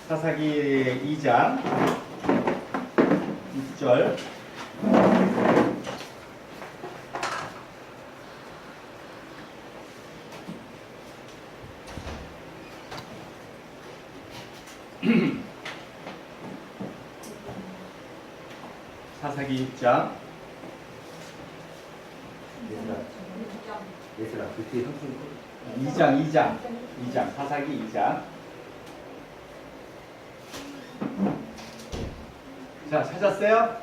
사사기 2장 6절. 사사기 6장. 얘들아, 그 뒤에 형수 2장, 사사기 2장. 자, 찾았어요?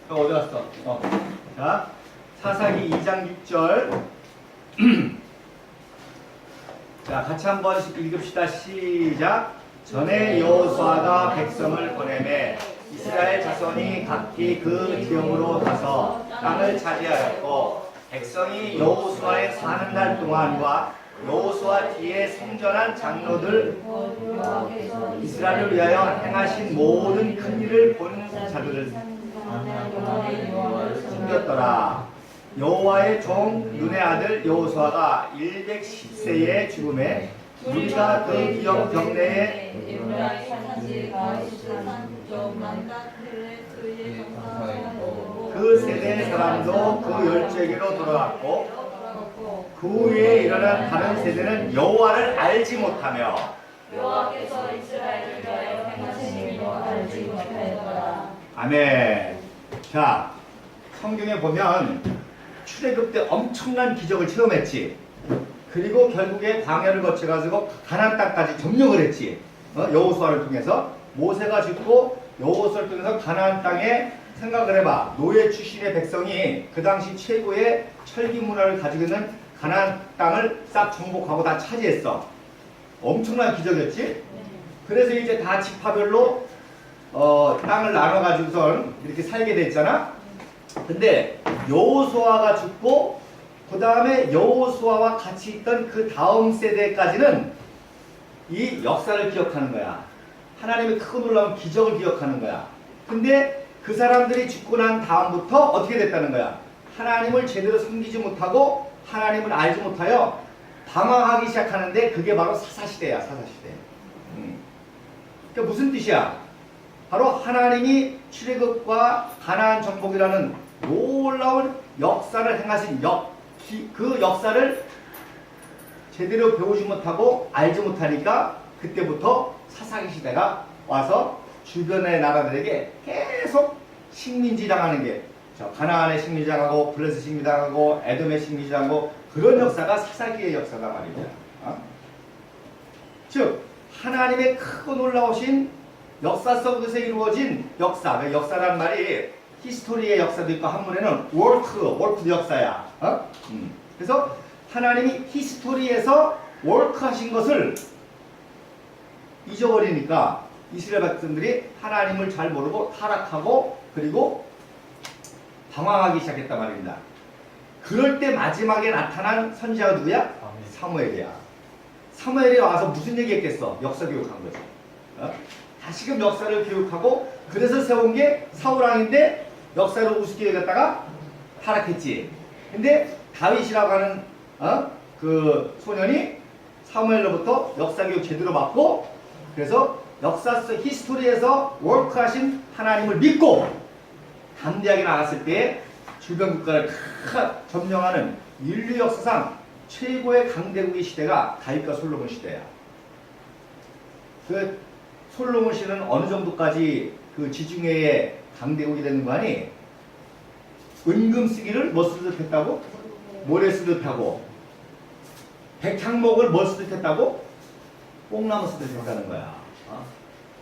또 어디 갔어? 자, 사사기 2장 6절. 자, 같이 한 번씩 읽읍시다. 시작. 전에 여호수아가 백성을 보내매 이스라엘 자손이 각기 그 지형으로 가서 땅을 차지하였고, 백성이 여호수아의 사는 날 동안과 여호수아 뒤에 성전한 장로들 이스라엘을 위하여 행하신 모든 큰 일을 본 자들을 숨겼더라. 여호와의 종 눈의 아들 여호수아가 110세에 죽음에 우리가 그 기업 경내에 그 세대의 사람도 그 열재기로 돌아왔고, 그 후에 일어난 다른 세대는 여호와를 알지 못하며 여호와께서 이스라엘을 위하여 행하신 일도 알지 못하였더라. 아멘. 자, 성경에 보면 출애굽 때 엄청난 기적을 체험했지. 그리고 결국에 광야를 거쳐가지고 가나안 땅까지 점령을 했지. 여호수아를 통해서 모세가 죽고 여호수아를 통해서 가나안 땅에 생각을 해봐. 노예 출신의 백성이 그 당시 최고의 철기 문화를 가지고 있는 가나안 땅을 싹 정복하고 다 차지했어. 엄청난 기적이었지. 그래서 이제 다 지파별로 땅을 나눠가지고선 이렇게 살게 됐잖아. 근데 여호수아가 죽고 그 다음에 여호수아와 같이 있던 그 다음 세대까지는 이 역사를 기억하는 거야. 하나님의 크고 놀라운 기적을 기억하는 거야. 근데 그 사람들이 죽고 난 다음부터 어떻게 됐다는 거야? 하나님을 제대로 섬기지 못하고 하나님을 알지 못하여 방황하기 시작하는데, 그게 바로 사사시대야. 사사시대. 그러니까 무슨 뜻이야? 바로 하나님이 출애굽과 가나안 정복이라는 놀라운 역사를 행하신 그 역사를 제대로 배우지 못하고 알지 못하니까 그때부터 사사기 시대가 와서 주변의 나라들에게 계속 식민지 당하는 게, 가나안의 식민지 당하고 블레셋 식민지 당하고 에돔의 식민지 당하고, 그런 역사가 사사기의 역사다 말이야. 즉 하나님의 크고 놀라우신 역사 속에서 이루어진 역사. 역사란 말이 히스토리의 역사도 있고 한문에는 월크 역사야. 그래서 하나님이 히스토리에서 월크하신 것을 잊어버리니까 이스라엘 백성들이 하나님을 잘 모르고 타락하고 그리고 방황하기 시작했단 말입니다. 그럴 때 마지막에 나타난 선지자가 누구야? 사무엘이야. 사무엘이 와서 무슨 얘기했겠어? 역사 교육한 거죠. 다시금 역사를 교육하고, 그래서 세운 게 사울왕인데 역사를 우습게 여겼다가 타락했지. 근데 다윗이라고 하는 그 소년이 사무엘로부터 역사 교육 제대로 받고, 그래서 역사 속 히스토리에서 워크하신 하나님을 믿고 담대하게 나갔을 때 주변 국가를 다 점령하는 인류 역사상 최고의 강대국의 시대가 다윗과 솔로몬 시대야. 그 솔로몬 시대는 어느 정도까지 그 지중해의 강대국이 되는 거 아니? 은금 쓰기를 뭐 쓰듯 했다고? 모래 쓰듯 하고, 백향목을 뭐 쓰듯 했다고? 뽕나무 쓰듯 했다는 거야.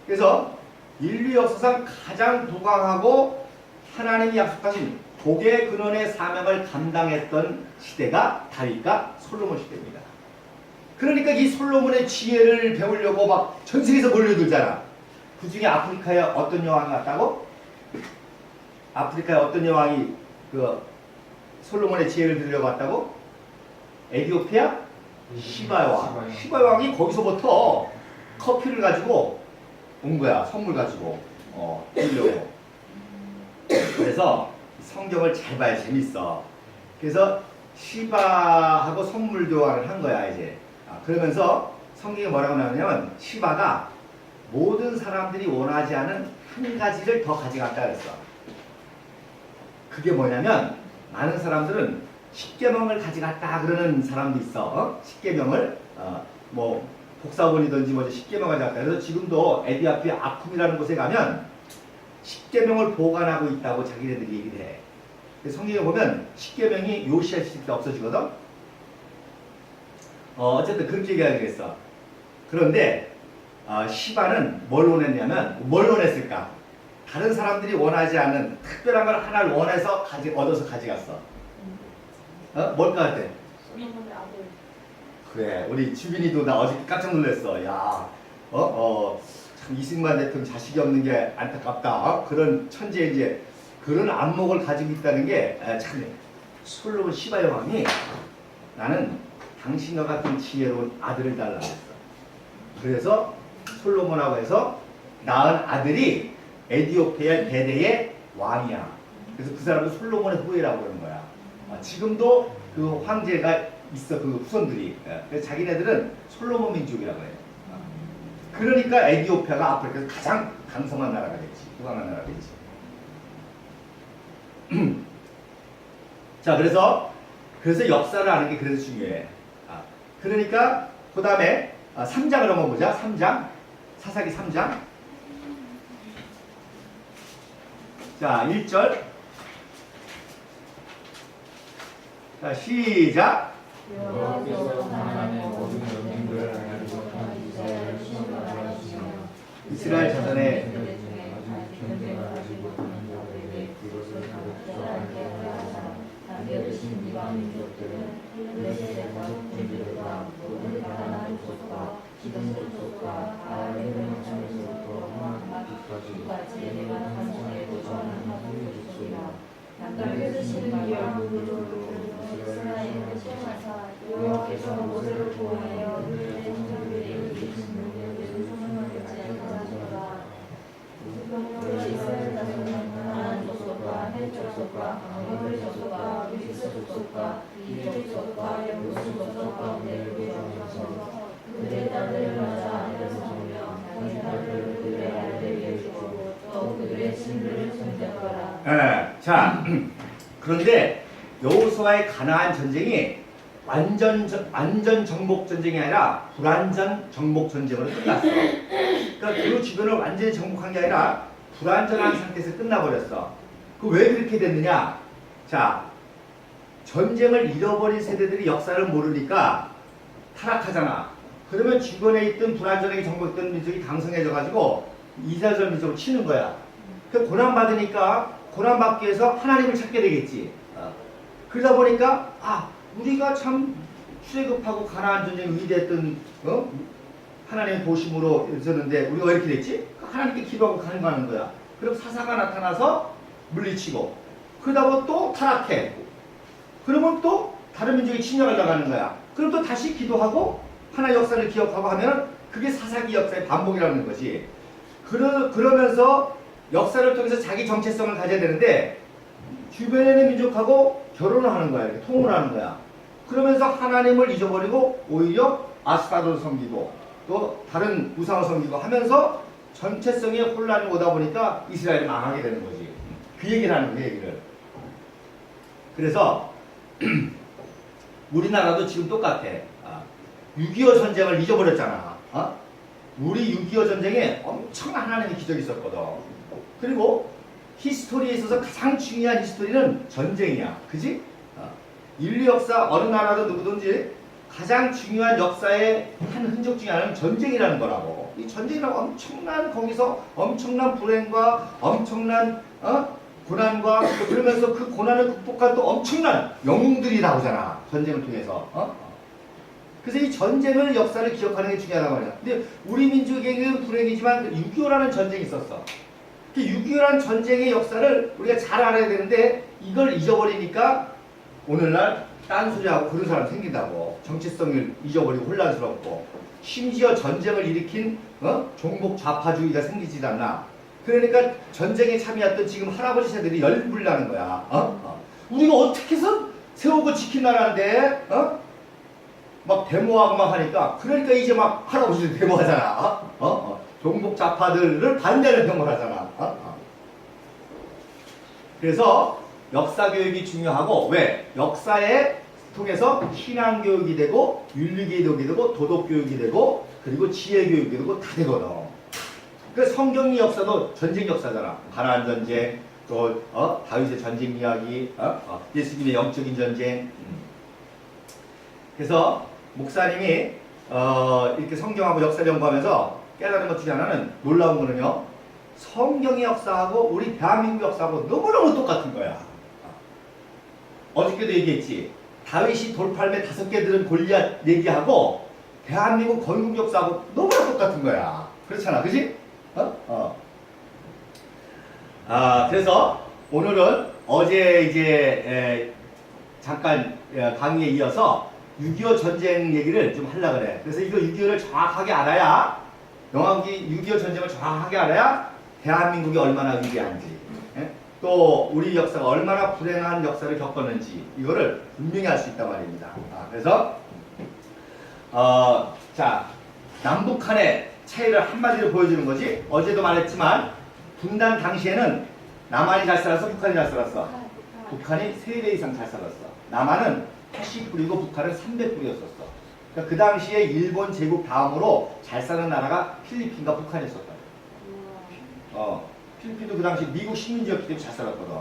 그래서 인류 역사상 가장 부강하고 하나님이 약속하신 복의 근원의 사명을 감당했던 시대가 다윗과 솔로몬 시대입니다. 그러니까 이 솔로몬의 지혜를 배우려고 막 전 세계에서 몰려들잖아. 그 중에 아프리카에 어떤 여왕이 왔다고? 아프리카에 어떤 여왕이 그 솔로몬의 지혜를 들으려고 왔다고? 에티오피아? 시바왕. 시바왕이 거기서부터 커피를 가지고 온 거야. 선물 가지고. 드리려고. 그래서 성경을 잘 봐야 재밌어. 그래서 시바하고 선물 교환을 한 거야, 이제. 그러면서 성경에 뭐라고 나오냐면, 시바가 모든 사람들이 원하지 않은 한 가지를 더 가져갔다 그랬어. 그게 뭐냐면 많은 사람들은 십계명을 가져갔다 그러는 사람도 있어. 십계명을 뭐 복사본이든지 뭐 십계명을 가져갔다. 그래서 지금도 에디오피아 아쿰이라는 곳에 가면 십계명을 보관하고 있다고 자기네들이 얘기를 해. 성경에 보면 십계명이 요시아 시대 때 없어지거든. 어쨌든 그렇게 얘기하겠어. 그런데 시바는 뭘 원했냐면 뭘 원했을까? 다른 사람들이 원하지 않는 특별한 걸 하나를 원해서 얻어서 가져갔어. 뭘까 같아? 솔로몬의 아들. 그래, 우리 주빈이도 나 어저께 깜짝 놀랐어. 야, 참 이승만 대통령 자식이 없는 게 안타깝다. 그런 천재 이제 그런 안목을 가지고 있다는 게 참. 솔로몬 시바 여왕이 나는 당신과 같은 지혜로운 아들을 달라고 했어. 그래서 솔로몬하고 해서 낳은 아들이 에디오피아 대대의 왕이야. 그래서 그 사람을 솔로몬의 후예라고 그러는 거야. 지금도 그 황제가 있어, 그 후손들이. 그래서 자기네들은 솔로몬 민족이라고 해요. 그러니까 에디오피아가 아프리카에서 가장 강성한 나라가 됐지. 부강한 나라가 됐지. 자, 그래서 역사를 아는 게 그래서 중요해. 그러니까 그 다음에 3장을 한번 보자. 3장. 사사기 3장. 자, 1절. 자, 시작. 여호와께서 하나님의 모든 영광을 알고 이스라엘을 신뢰하시며 이스라엘 자손의 견뎌를 하지 못하는 자들에게 그것을 가르치게 하사 남겨두신 이방 민족들은 블레셋과 족들과 모든 가나안 족과 기돔 족과 바알의 명창에서부터 하나까지 내가 단성에 도전한 하나님의 족속이라 남겨두신 이방 민족들을 이스라엘을 시험하사 여호와께서 모세를 보호하여 그들의 형제들에게 이르신 명령대로 소명하게 하시더라. 그러므로 이스라엘 자손은 가나안 족속과 헷 족속과 아모리 족속과 브리스 족속과 이 족속과 여부스 족속 가운데 교회하셔서 그들의 딸들을 맞아 아내를 삼으며 자기 딸들을 그들의 아들에게 주고 또 그들의 신들을 섬겼더라. 자, 그런데 여호수아의 가나안 전쟁이 완전 정복 전쟁이 아니라 불완전 정복 전쟁으로 끝났어. 그러니까 그 주변을 완전히 정복한 게 아니라 불완전한 상태에서 끝나버렸어. 그 왜 그렇게 됐느냐? 자, 전쟁을 잃어버린 세대들이 역사를 모르니까 타락하잖아. 그러면 주변에 있던 불완전하게 정복했던 민족이 강성해져가지고 이스라엘 민족을 치는 거야. 그 고난받으니까 고난받기 위해서 하나님을 찾게 되겠지. 그러다 보니까 우리가 참 출애굽하고 가나안 전쟁이 위대했던 하나님의 도심으로 있었는데 우리가 왜 이렇게 됐지? 하나님께 기도하고 간구하는 거야. 그럼 사사가 나타나서 물리치고 그러다 보면 또 타락해. 그러면 또 다른 민족이 침략을 나가는 거야. 그럼 또 다시 기도하고 하나의 역사를 기억하고 하면 그게 사사기 역사의 반복이라는 거지. 그러면서 역사를 통해서 자기 정체성을 가져야 되는데 주변에 있는 민족하고 결혼을 하는 거야. 이렇게 통을 하는 거야. 그러면서 하나님을 잊어버리고 오히려 아스타로를 섬기고 또 다른 우상을 섬기고 하면서 전체성의 혼란이 오다 보니까 이스라엘이 망하게 되는 거지. 그 얘기를 하는 거야, 얘기를. 그래서 우리나라도 지금 똑같아. 6.25 전쟁을 잊어버렸잖아. 우리 6.25 전쟁에 엄청난 하나님의 기적이 있었거든. 그리고 히스토리에 있어서 가장 중요한 히스토리는 전쟁이야. 그지? 인류 역사 어느 나라도 누구든지 가장 중요한 역사의 한 흔적 중에 하나는 전쟁이라는 거라고. 이 전쟁이라고 엄청난 거기서 엄청난 불행과 엄청난 고난과 그러면서 그 고난을 극복한 또 엄청난 영웅들이 나오잖아. 전쟁을 통해서. 그래서 이 전쟁을 역사를 기억하는 게 중요하단 말이야. 근데 우리 민족에게는 불행이지만 6.25라는 전쟁이 있었어. 6.25라는 전쟁의 역사를 우리가 잘 알아야 되는데 이걸 잊어버리니까 오늘날 딴소리하고 그런 사람 생긴다고. 정체성을 잊어버리고 혼란스럽고 심지어 전쟁을 일으킨 종북 좌파주의가 생기지 않나. 그러니까 전쟁에 참여했던 지금 할아버지 세대들이 열불나는 거야. 우리가 어떻게 해서 세우고 지킨 나라인데 막 데모하고 막 하니까 그러니까 이제 막 할아버지들 데모하잖아. 종북 좌파들을 반대하는 경우를 하잖아. 그래서 역사 교육이 중요하고 왜? 역사에 통해서 신앙 교육이 되고 윤리 교육이 되고 도덕 교육이 되고 그리고 지혜 교육이 되고 다 되거든. 그 성경의 역사도 전쟁 역사잖아. 가나안 전쟁, 또 다윗의 전쟁 이야기, 예수님의 영적인 전쟁. 그래서 목사님이 이렇게 성경하고 역사를 연구하면서 깨달은 것 중에 하나는 놀라운 거는요. 성경의 역사하고 우리 대한민국 역사하고 너무너무 똑같은 거야. 어저께도 얘기했지. 다윗이 돌팔매 5개 들은 골리앗 얘기하고 대한민국 건국 역사하고 너무나 똑같은 거야. 그렇잖아. 그지? 그래서 오늘은 어제 이제 잠깐 강의에 이어서 6.25 전쟁 얘기를 좀 하려고 그래. 그래서 이거 6.25를 정확하게 알아야, 영화기 6.25 전쟁을 정확하게 알아야 대한민국이 얼마나 위대한지, 또 우리 역사가 얼마나 불행한 역사를 겪었는지 이거를 분명히 알 수 있단 말입니다. 그래서 자, 남북한의 차이를 한마디로 보여주는 거지. 어제도 말했지만 분단 당시에는 남한이 잘 살았어, 북한이 잘 살았어? 북한이 3배 이상 잘 살았어. 남한은 80불이고 북한은 300불이었었어. 그러니까 그 당시에 일본 제국 다음으로 잘 사는 나라가 필리핀과 북한이었었다. 필리핀도 그 당시 미국 식민지였기 때문에 잘 살았거든.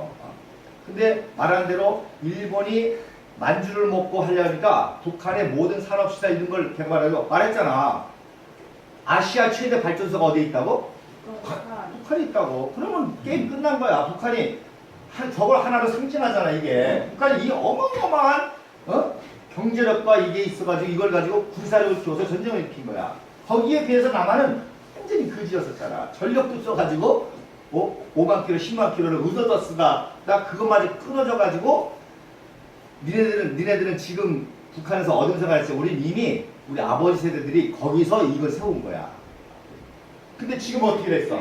근데 말한 대로 일본이 만주를 먹고 하려니까 북한의 모든 산업시설 이런 걸 개발하려고 말했잖아. 아시아 최대 발전소가 어디에 있다고? 북한에 있다고. 그러면 게임 끝난 거야. 북한이 저걸 하나로 상징하잖아. 이게 북한이 이 어마어마한 경제력과 이게 있어가지고 이걸 가지고 군사력을 키워서 전쟁을 일으킨 거야. 거기에 비해서 남한은 완전히 그지였었잖아. 전력도 써가지고 5만 킬로, 10만 킬로를 얻어다 쓰다 그것마저 끊어져가지고 니네들은 지금 북한에서 얻은 생활을 했어. 우린 이미 우리 아버지 세대들이 거기서 이걸 세운 거야. 근데 지금 어떻게 됐어?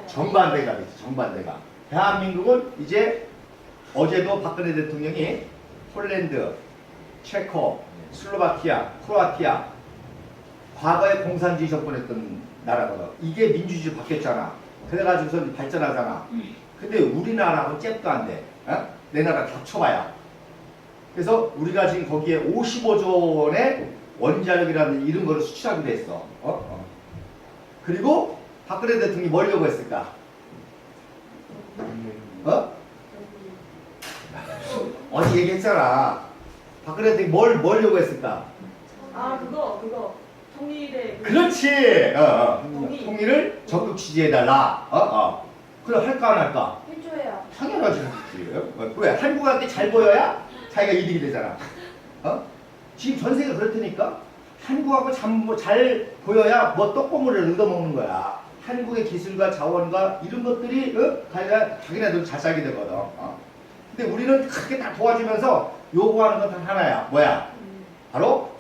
정반대가 됐지. 정반대가. 대한민국은 이제 어제도 박근혜 대통령이 폴란드, 체코, 슬로바키아, 크로아티아 과거에 공산주의 정권했던 나라거든. 이게 민주주의 바뀌었잖아. 그래가지고서 발전하잖아. 근데 우리나라하고 잽도 안 돼. 내 나라 다 쳐봐야. 그래서 우리가 지금 거기에 55조 원의 원자력이라는 이런 거를 수출하기로 했어. 그리고 박근혜 대통령이 뭘 요구했을까? 어제 얘기했잖아. 박근혜 대통령이 뭘 요구했을까? 그거 통일의 그렇지. 통일. 통일을 적극 지지해달라. 그래 할까 안 할까? 해줘야. 당연하지. 왜? 한국한테 잘 보여야 자기가 이득이 되잖아. 지금 전 세계가 그렇다니까. 한국하고 잘 보여야 뭐 떡고물을 얻어먹는 거야. 한국의 기술과 자원과 이런 것들이 자기네들 잘 살게 되거든. 근데 우리는 그렇게 다 도와주면서 요구하는 건 단 하나야. 뭐야? 바로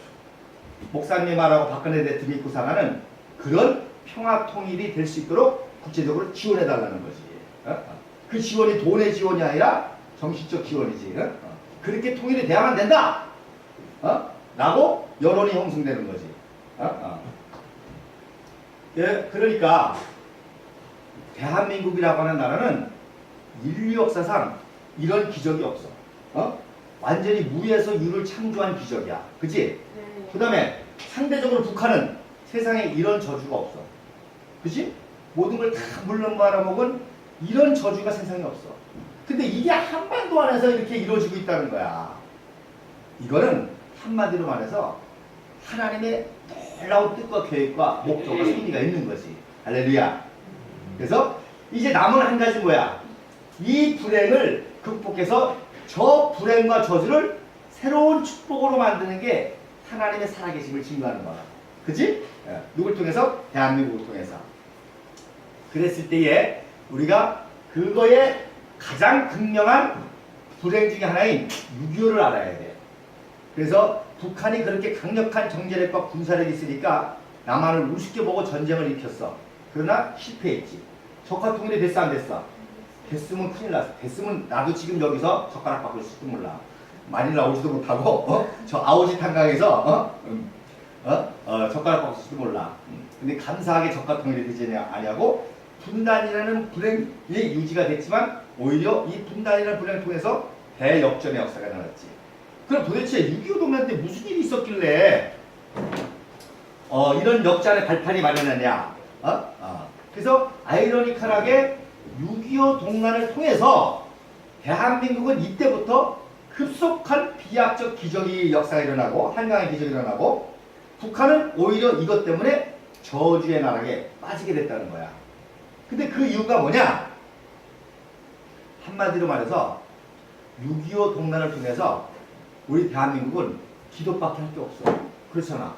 목사님 말하고 박근혜 대통령이 구상하는 그런 평화 통일이 될 수 있도록 국제적으로 지원해달라는 거지. 그 지원이 돈의 지원이 아니라 정신적 지원이지. 그렇게 통일이 돼야만 된다. 라고 여론이 형성되는 거지. 예, 그러니까 대한민국이라고 하는 나라는 인류 역사상 이런 기적이 없어. 완전히 무에서 유를 창조한 기적이야. 그치? 네. 그 다음에 상대적으로 북한은 세상에 이런 저주가 없어. 그치? 모든 걸 다 물론 말아먹은 이런 저주가 세상에 없어. 근데 이게 한반도 안에서 이렇게 이루어지고 있다는 거야. 이거는 한마디로 말해서 하나님의 놀라운 뜻과 계획과 목적과 섭리가 있는 거지. 할렐루야. 그래서 이제 남은 한 가지 뭐야? 이 불행을 극복해서 저 불행과 저주를 새로운 축복으로 만드는 게 하나님의 살아계심을 증거하는 거야. 그치? 누굴 통해서? 대한민국을 통해서. 그랬을 때에 우리가 그거에 가장 극명한 불행 중에 하나인 6.25를 알아야 돼. 그래서 북한이 그렇게 강력한 정제력과 군사력이 있으니까 남한을 우습게 보고 전쟁을 일으켰어. 그러나 실패했지. 적화 통일이 됐어 안 됐어? 됐으면 큰일 났어. 됐으면 나도 지금 여기서 젓가락 바꿀 수도 몰라. 많이 나오지도 못하고 저 아오지 탄강에서 젓가락 바꿀 수도 몰라. 근데 감사하게 적과 통일이 되지 아니하고 분단이라는 불행이 유지가 됐지만 오히려 이 분단이라는 불행을 통해서 대역전의 역사가 일어났지. 그럼 도대체 6.25 동란 때 무슨 일이 있었길래 이런 역전의 발판이 마련하냐? 그래서 아이러니컬하게 6.25 동란을 통해서 대한민국은 이때부터 급속한 비약적 기적이 역사가 일어나고 한강의 기적이 일어나고 북한은 오히려 이것 때문에 저주의 나락에 빠지게 됐다는 거야. 근데 그 이유가 뭐냐? 한마디로 말해서 6.25 동란을 통해서 우리 대한민국은 기도밖에 할 게 없어. 그렇잖아.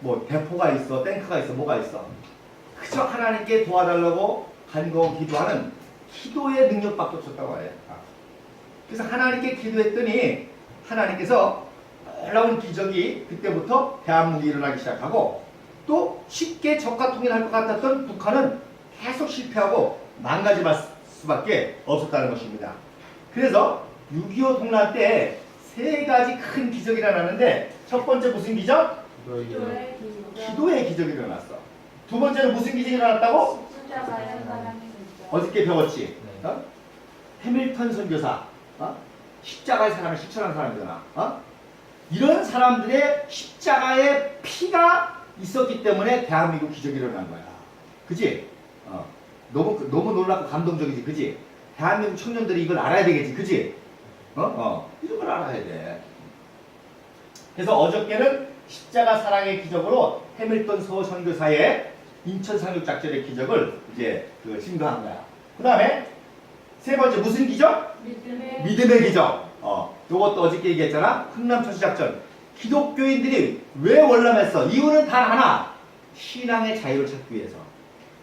뭐 대포가 있어, 탱크가 있어, 뭐가 있어. 그저 하나님께 도와달라고 간곡 기도하는 기도의 능력밖에 없었다고 해요. 그래서 하나님께 기도했더니 하나님께서 놀라운 기적이 그때부터 대한민국이 일어나기 시작하고 또 쉽게 적과 통일할 것 같았던 북한은 계속 실패하고 망가질 수밖에 없었다는 것입니다. 그래서 6.25 동란 때 세 가지 큰 기적이 일어나는데 첫 번째 무슨 기적? 기도의 기적이 일어났어. 두 번째는 무슨 기적이 일어났다고? 어저께 배웠지? 해밀턴 선교사. 십자가의 사람을 실천한 사람이잖아. 이런 사람들의 십자가의 피가 있었기 때문에 대한민국 기적이 일어난 거야. 그지? 너무 놀랍고 감동적이지. 그지? 대한민국 청년들이 이걸 알아야 되겠지. 그지? 이런 걸 알아야 돼. 그래서 어저께는 십자가 사랑의 기적으로 해밀턴 서선교사의 인천 상륙작전의 기적을 이제 증거한 거야. 그 다음에 세 번째 무슨 기적? 믿음의 기적. 요것도 어저께 얘기했잖아. 흥남천수작전. 기독교인들이 왜 월남했어? 이유는 단 하나. 신앙의 자유를 찾기 위해서.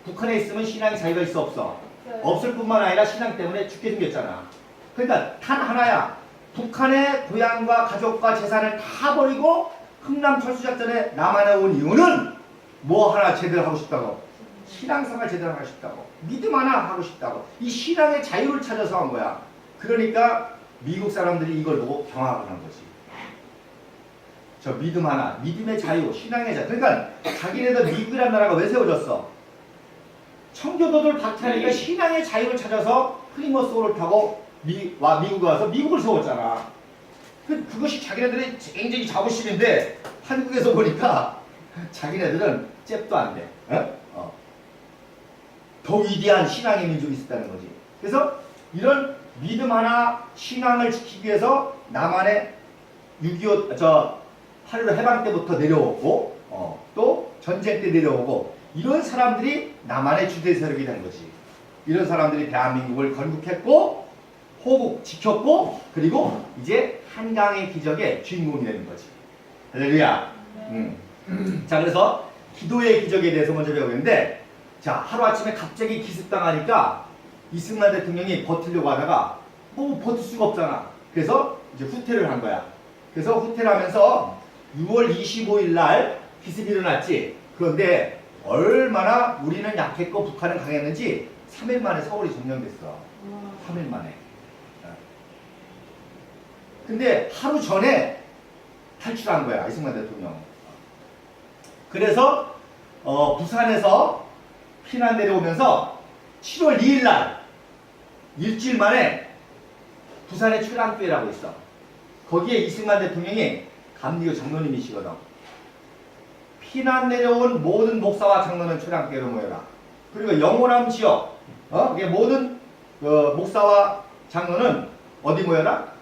북한에 있으면 신앙의 자유가 있어 없어? 없을 뿐만 아니라 신앙 때문에 죽게 생겼잖아. 그러니까 단 하나야. 북한의 고향과 가족과 재산을 다 버리고 흥남철수작전에 남한에 온 이유는 뭐 하나 제대로 하고 싶다고. 신앙생활 제대로 하고 싶다고. 믿음 하나 하고 싶다고. 이 신앙의 자유를 찾아서 한 거야. 그러니까 미국 사람들이 이걸 보고 경악을 한 거지. 저 믿음 하나, 믿음의 자유, 신앙의 자유. 그러니까 자기네들 미국이라는 나라가 왜 세워졌어? 청교도들 박탈하니까 신앙의 자유를 찾아서 프리머스호를 타고 미국에 와서 미국을 세웠잖아. 그것이 자기네들의 굉장히 자부심인데 한국에서 보니까 자기네들은 잽도 안 돼. 더 위대한 신앙의 민족이 있었다는 거지. 그래서 이런 믿음 하나, 신앙을 지키기 위해서 남한에 6.25 8.15 해방 때부터 내려오고 또 전쟁 때 내려오고 이런 사람들이 남한의 주대 세력이 된 거지. 이런 사람들이 대한민국을 건국했고 호국 지켰고 그리고 이제 한강의 기적의 주인공이 되는 거지. 할렐루야. 자, 그래서 기도의 기적에 대해서 먼저 배우겠는데, 자, 하루아침에 갑자기 기습당하니까 이승만 대통령이 버티려고 하다가 뭐 버틸 수가 없잖아. 그래서 이제 후퇴를 한 거야. 그래서 후퇴를 하면서 6월 25일 날 기습이 일어났지. 그런데 얼마나 우리는 약했고 북한은 강했는지 3일 만에 서울이 점령됐어. 3일 만에. 근데 하루 전에 탈출한 거야, 이승만 대통령. 그래서 부산에서 피난 내려오면서 7월 2일 날 일주일 만에 부산에 출항교회라고 있어. 거기에 이승만 대통령이 감리교 장로님이시거든. 피난 내려온 모든 목사와 장로는 출항교회로 모여라. 그리고 영호남 지역, 모든 목사와 장로는 어디 모여라?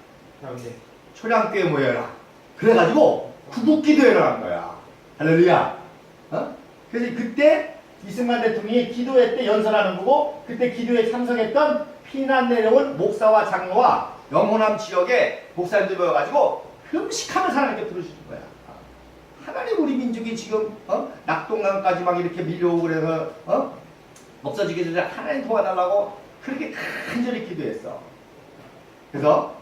초량교에 모여라. 그래가지고 구국기도회를 한 거야. 할렐루야. 그래서 그때 이승만 대통령이 기도회 때 연설하는 거고 그때 기도에 참석했던 피난 내려온 목사와 장로와 영호남 지역의 목사님들 모여가지고 금식하면서 하나님께 부르시는 거야. 하나님 우리 민족이 지금 낙동강까지 막 이렇게 밀려오고 그래서 없어지게 되자 하나님 도와달라고 그렇게 간절히 기도했어. 그래서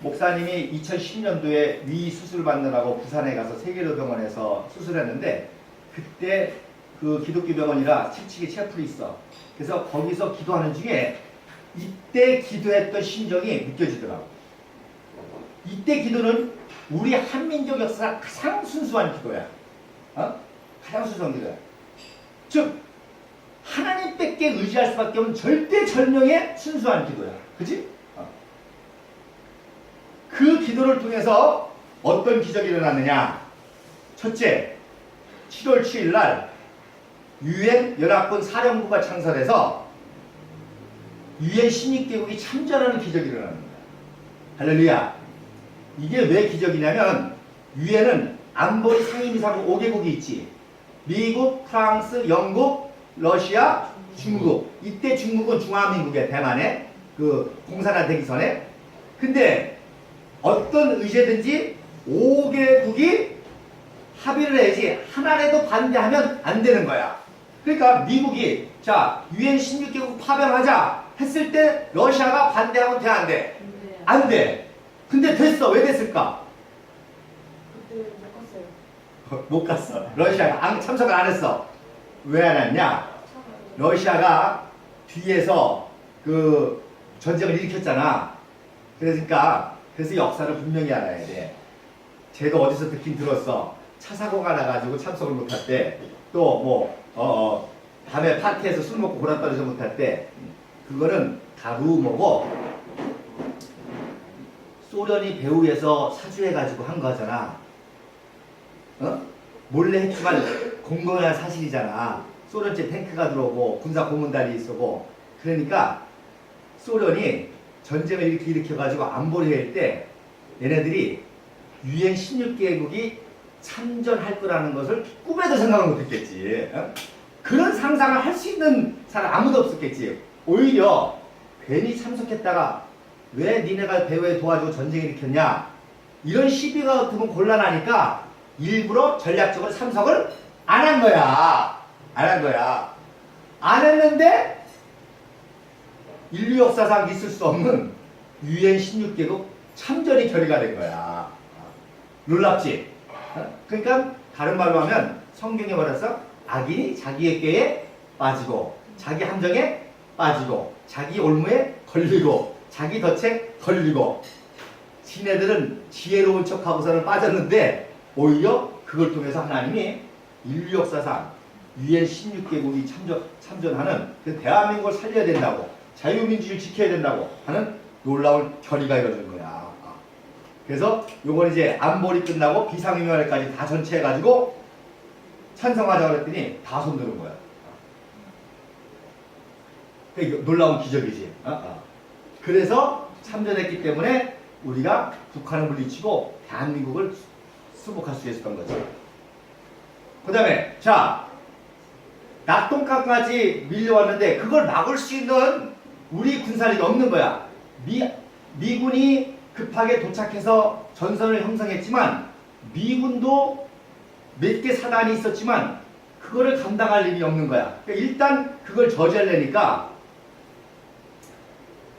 목사님이 2010년도에 위 수술 받느라고 부산에 가서 세계의료병원에서 수술했는데 그때 그 기독교 병원이라 7층에 채플이 있어. 그래서 거기서 기도하는 중에 이때 기도했던 심정이 느껴지더라고. 이때 기도는 우리 한민족 역사상 가장 순수한 기도야. 가장 순수한 기도야. 즉 하나님밖에 의지할 수밖에 없는 절대절명의 순수한 기도야. 그치? 그 기도를 통해서 어떤 기적이 일어났느냐. 첫째, 7월 7일 날 유엔 연합군 사령부가 창설해서 유엔 16개국이 참전하는 기적이 일어나는 거야. 할렐루야. 이게 왜 기적이냐면 유엔은 안보리 상임이사국 5개국이 있지. 미국, 프랑스, 영국, 러시아, 중국. 이때 중국은 중화민국의 대만에 그 공산화 되기 전에. 근데 어떤 의제든지 5개국이 합의를 해야지 하나라도 반대하면 안 되는 거야. 그러니까 미국이 자 유엔 16개국 파병하자 했을 때 러시아가 반대하면 돼 안 돼? 안 돼. 근데 됐어. 왜 됐을까? 그때 못 갔어요. 못 갔어. 러시아가 참석을 안 했어. 왜 안 했냐? 러시아가 뒤에서 그 전쟁을 일으켰잖아. 그래서 역사를 분명히 알아야 돼. 쟤도 어디서 듣긴 들었어. 차 사고가 나가지고 참석을 못할 때, 또 밤에 파티에서 술 먹고 골아 떨어져 못할 때, 그거는 다 루머고 소련이 배후에서 사주해가지고 한 거잖아. 몰래 했지만 공공한 사실이잖아. 소련제 탱크가 들어오고 군사 고문단이 있었고. 그러니까 소련이 전쟁을 이렇게 일으켜가지고 안보리 할 때 얘네들이 유엔 16개국이 참전할 거라는 것을 꿈에도 생각을 못했겠지. 그런 상상을 할 수 있는 사람 아무도 없었겠지. 오히려 괜히 참석했다가 왜 니네가 배후에 도와주고 전쟁을 일으켰냐 이런 시비가 같으면 곤란하니까 일부러 전략적으로 참석을 안 한 거야. 안 했는데 인류 역사상 있을 수 없는 유엔 16개국 참전이 결의가 된 거야. 놀랍지? 그러니까 다른 말로 하면 성경에 말해서 악인이 자기의 꾀에 빠지고 자기 함정에 빠지고 자기 올무에 걸리고 자기 덫에 걸리고 지네들은 지혜로운 척하고서는 빠졌는데 오히려 그걸 통해서 하나님이 인류 역사상 유엔 16개국이 참전하는 그 대한민국을 살려야 된다고 자유민주주의를 지켜야 된다고 하는 놀라운 결의가 이루어진 거야. 그래서 요번 이제 안보리 끝나고 비상임원회까지 다 전체해가지고 찬성하자고 그랬더니 다 손드는 거야. 그러니까 놀라운 기적이지. 그래서 참전했기 때문에 우리가 북한을 물리치고 대한민국을 수복할 수 있었던 거죠. 그 다음에 자 낙동강까지 밀려왔는데 그걸 막을 수 있는 우리 군사력이 없는 거야. 미군이 급하게 도착해서 전선을 형성했지만 미군도 몇 개 사단이 있었지만 그거를 감당할 힘이 없는 거야. 그러니까 일단 그걸 저지하려니까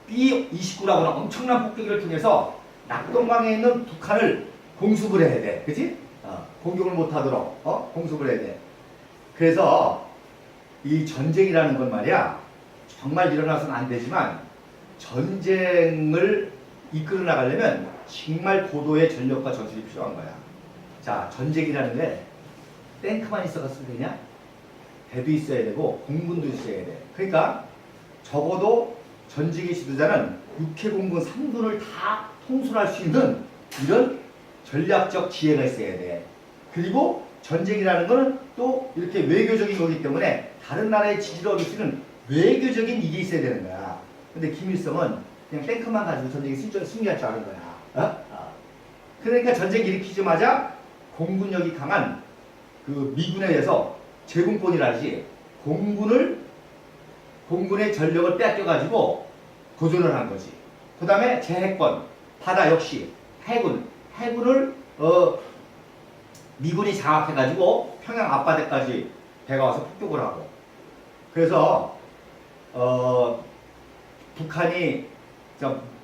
B-29라고 하는 엄청난 폭격기를 통해서 낙동강에 있는 북한을 공습을 해야 돼. 그치? 공격을 못하도록 공습을 해야 돼. 그래서 이 전쟁이라는 건 말이야 정말 일어나서는 안 되지만 전쟁을 이끌어 나가려면 정말 고도의 전력과 전술이 필요한 거야. 자, 전쟁이라는 게 탱크만 있어갔으면 되냐? 배도 있어야 되고 공군도 있어야 돼. 그러니까 적어도 전쟁의 지도자는 육해공군 3군을 다 통솔할 수 있는 이런 전략적 지혜가 있어야 돼. 그리고 전쟁이라는 거는 또 이렇게 외교적인 거기 때문에 다른 나라의 지지를 얻을 수 있는 외교적인 이게 있어야 되는 거야. 근데 김일성은 그냥 탱크만 가지고 전쟁에 승리할 줄 아는 거야. 그러니까 전쟁 일으키자마자 공군력이 강한 그 미군에 의해서 제공권이라지 공군의 전력을 빼앗겨가지고 도전을 한 거지. 그 다음에 제해권, 바다 역시 해군을 미군이 장악해가지고 평양 앞바다까지 배가 와서 폭격을 하고. 그래서 북한이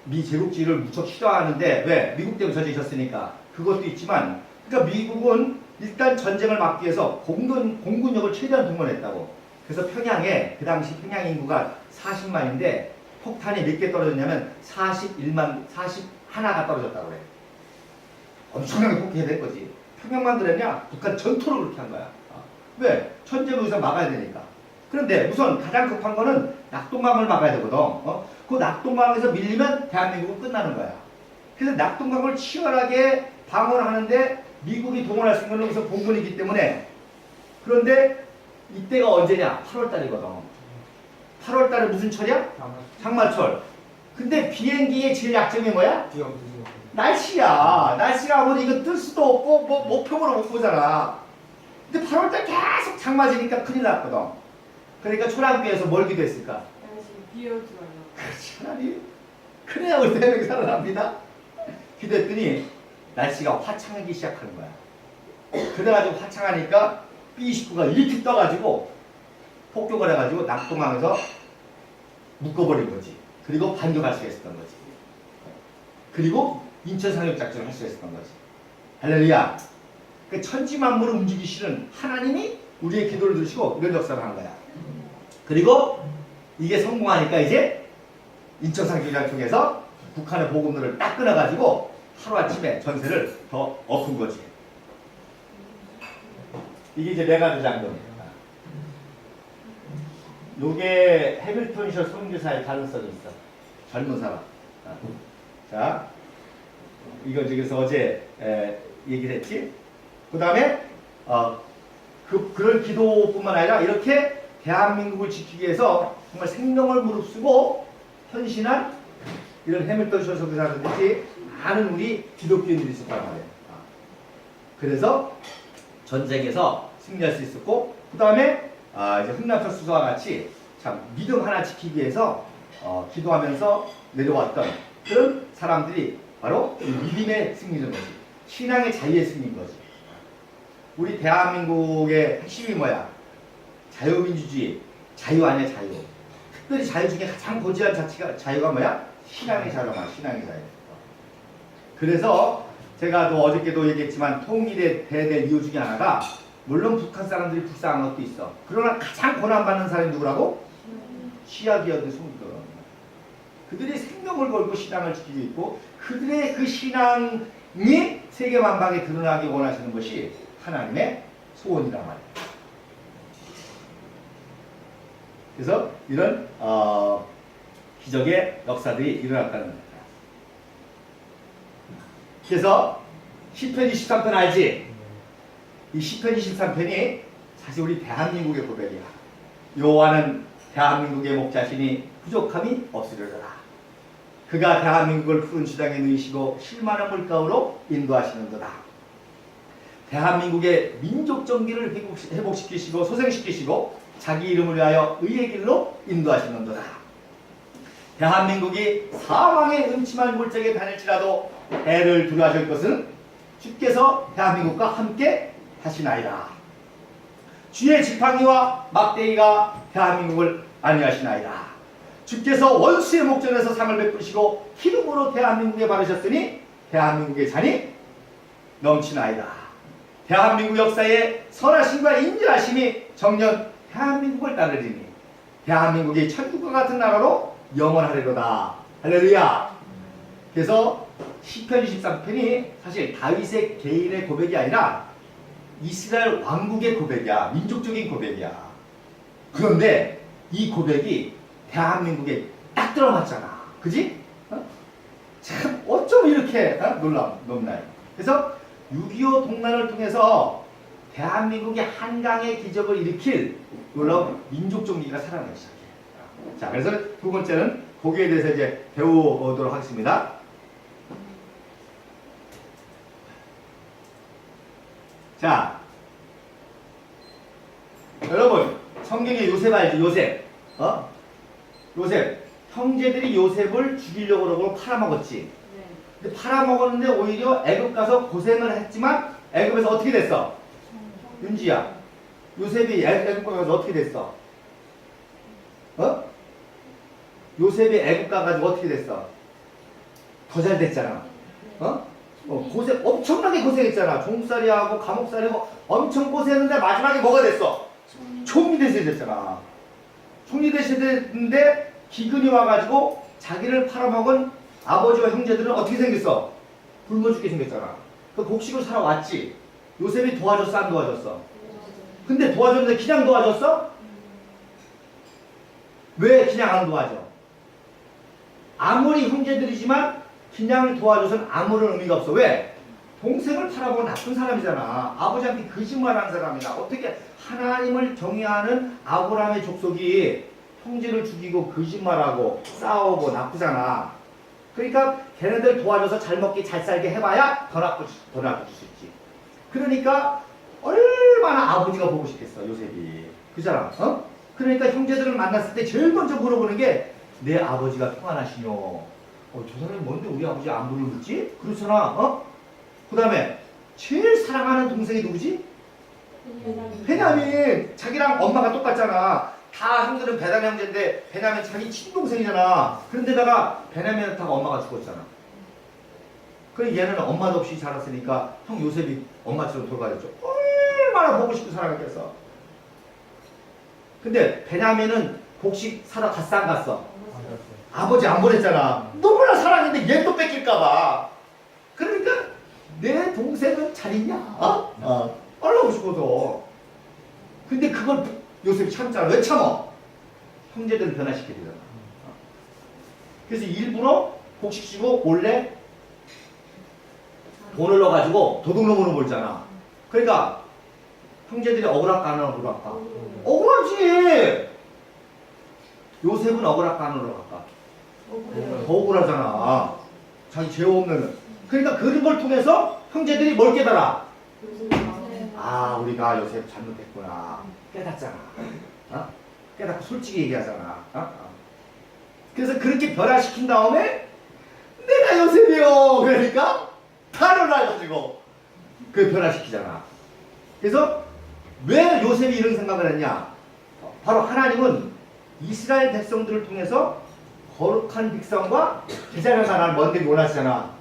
미 제국주의를 무척 싫어하는데 왜? 미국 때문에 전쟁이 졌으니까. 그것도 있지만 그러니까 미국은 일단 전쟁을 막기 위해서 공군력을 최대한 동원했다고. 그래서 평양에 그 당시 평양 인구가 40만인데 폭탄이 몇 개 떨어졌냐면 41가 떨어졌다고 그래. 엄청나게 폭격이 된 거지. 평양만 그랬냐? 북한 전투를 그렇게 한 거야. 왜? 천재무에서 막아야 되니까. 그런데 우선 가장 급한 거는 낙동강을 막아야 되거든. 그 낙동강에서 밀리면 대한민국은 끝나는 거야. 그래서 낙동강을 치열하게 방어를 하는데 미국이 동원할 수 있는 건 여기서 공군이기 때문에. 그런데 이때가 언제냐? 8월 달이거든. 8월 달에 무슨 철이야? 장마철. 근데 비행기의 제일 약점이 뭐야? 날씨야. 날씨가 아무리 이거 뜰 수도 없고 뭐 목표물을 못 보잖아. 근데 8월 달 계속 장마지니까 큰일 났거든. 그러니까 초량비에서 뭘 기도했을까? 날씨 비 오지 말라. 그렇지, 하나님. 그래야 우리 대명이 살아납니다. 기도했더니 날씨가 화창하기 시작하는 거야. 그래가지고 화창하니까 B29가 이렇게 떠가지고 폭격을 해가지고 낙동강에서 묶어버린 거지. 그리고 반격할 수 있었던 거지. 그리고 인천 상륙 작전을 할 수 있었던 거지. 할렐루야. 그 천지만물을 움직이시는 하나님이 우리의 기도를 들으시고 이런 역사를 한 거야. 그리고 이게 성공하니까 이제 인천 상륙작전을 통해서 북한의 보급로를 딱 끊어가지고 하루아침에 전세를 더 엎은 거지. 이게 이제 메가드 장군이에요. 요게 해밀턴셔 선교사의 가능성이 있어. 젊은 사람. 자, 이거 저기서 어제 얘기를 했지. 그 다음에 그런 기도뿐만 아니라 이렇게 대한민국을 지키기 위해서 정말 생명을 무릅쓰고 헌신한 이런 해밀턴셔 선교사들이 많은 우리 기독교인들이 있었단 말이에요. 그래서 전쟁에서 승리할 수 있었고, 그 다음에 이제 흥남편 수사와 같이 참 믿음 하나 지키기 위해서 기도하면서 내려왔던 그런 사람들이 바로 믿음의 승리인 거지. 신앙의 자유의 승리인 거지. 우리 대한민국의 핵심이 뭐야? 자유민주주의. 자유 아니야, 자유. 특별히 자유 중에 가장 고지한 자유가 뭐야? 신앙의 자유가 신앙의 자유. 그래서 제가 또 어저께도 얘기했지만 통일에 대될 이유 중에 하나가 물론 북한 사람들이 불쌍한 것도 있어. 그러나 가장 고난받는 사람이 누구라고? 시아기어들 송이거든. 그들이 생명을 걸고 신앙을 지키고 있고 그들의 그 신앙이 세계 만방에 드러나기 원하시는 것이 하나님의 소원이란 말이에요. 그래서 이런 기적의 역사들이 일어났다는 겁니다. 그래서 시편 23편 알지? 이 시편 23편이 사실 우리 대한민국의 고백이야. 여호와는 대한민국의 목자시니 부족함이 없으려더라. 그가 대한민국을 푸른 수장에 누이시고 실만한 물가로 인도하시는도다. 대한민국의 민족 정기를 회복시키시고 소생시키시고 자기 이름을 위하여 의의 길로 인도하시는도다. 대한민국이 사망의 음침한 골짜기에 다닐지라도 해를 두려워하실 것은 주께서 대한민국과 함께 하시나이다. 주의 지팡이와 막대기가 대한민국을 안위하시나이다. 주께서 원수의 목전에서 상을 베푸시고 기름으로 대한민국에 바르셨으니 대한민국의 잔이 넘치나이다. 대한민국 역사의 선하심과 인자하심이 정녕 대한민국을 따르리니 대한민국이 천국과 같은 나라로 영원하리로다. 할렐루야. 그래서 시편 23편이 사실 다윗의 개인의 고백이 아니라 이스라엘 왕국의 고백이야. 민족적인 고백이야. 그런데 이 고백이 대한민국에 딱 들어맞잖아. 그지? 참 어쩜 이렇게 놀라요. 그래서 6.25 동란을 통해서 대한민국의 한강의 기적을 일으킬 놀라운 민족 정기가 살아나기 시작해요. 자, 그래서 두 번째는 거기에 대해서 이제 배워보도록 하겠습니다. 자, 여러분 성경에 요셉 알지? 요셉. 요셉. 형제들이 요셉을 죽이려고 그러고 팔아먹었지. 네. 근데 팔아먹었는데 오히려 애굽 가서 고생을 했지만 애굽에서 어떻게 됐어? 윤지야. 요셉이 애굽 가서 어떻게 됐어? 요셉이 애굽 가가지고 어떻게 됐어? 더 잘 됐잖아. 고생, 엄청나게 고생했잖아. 종살이하고 감옥살이하고 엄청 고생했는데 마지막에 뭐가 됐어? 총리 대신이 됐잖아. 총리 대신이 됐는데 기근이 와가지고 자기를 팔아먹은 아버지와 형제들은 어떻게 생겼어? 굶어 죽게 생겼잖아. 그 곡식을 사러 왔지. 요셉이 도와줬어, 안 도와줬어? 근데 도와줬는데 그냥 도와줬어? 왜 그냥 안 도와줘? 아무리 형제들이지만 그냥 도와줘서는 아무런 의미가 없어. 왜? 동생을 팔아보고 나쁜 사람이잖아. 아버지한테 거짓말하는 사람이다. 어떻게 하나님을 경외하는 아브라함의 족속이 형제를 죽이고 거짓말하고 싸우고 나쁘잖아. 그러니까 걔네들 도와줘서 잘 먹기 잘 살게 해봐야 더 나쁘질 수 있지. 그러니까 얼마나 아버지가 보고 싶겠어 요셉이. 그잖아. 어? 그러니까 형제들을 만났을 때 제일 먼저 물어보는 게 내 아버지가 평안하시뇨. 저 사람이 뭔데 우리 아버지 안 부르지? 그렇잖아. 어? 그 다음에 제일 사랑하는 동생이 누구지? 베냐민. 자기랑 엄마가 똑같잖아. 다 형들은 베냐민 형제인데 베냐민 자기 친동생이잖아. 그런데다가 베냐민한테가 엄마가 죽었잖아. 그래 얘는 엄마도 없이 자랐으니까 형 요셉이 엄마처럼 돌봐줬죠. 얼마나 보고 싶고 사랑했겠어. 근데 베냐민은 복식 사러 갔어 안 갔어? 아버지 안 보냈잖아. 너무나 사랑했는데 얘 또 뺏길까봐. 그러니까 내 동생은 잘 있냐? 빨라고 싶어서. 근데 그걸 요셉이 참잖아. 왜 참어? 형제들을 변화시켜야 되잖아. 그래서 일부러 복식시고 몰래 돈을 넣어가지고 도둑놈으로 몰잖아. 그러니까 형제들이 억울할까 안 억울할까? 억울하지. 요셉은 억울할까 안 억울할까? 더 억울하잖아. 자기 죄 없는. 그러니까 그런 걸 통해서 형제들이 뭘 깨달아? 아, 우리가 요셉 잘못했구나. 깨닫잖아. 어? 깨닫고 솔직히 얘기하잖아. 그래서 그렇게 변화시킨 다음에 내가 요셉이요. 그러니까 다 놀라가지고 그 변화시키잖아. 그래서 왜 요셉이 이런 생각을 했냐? 바로 하나님은 이스라엘 백성들을 통해서 거룩한 백성과 제사장 나라를 먼저 원하시잖아.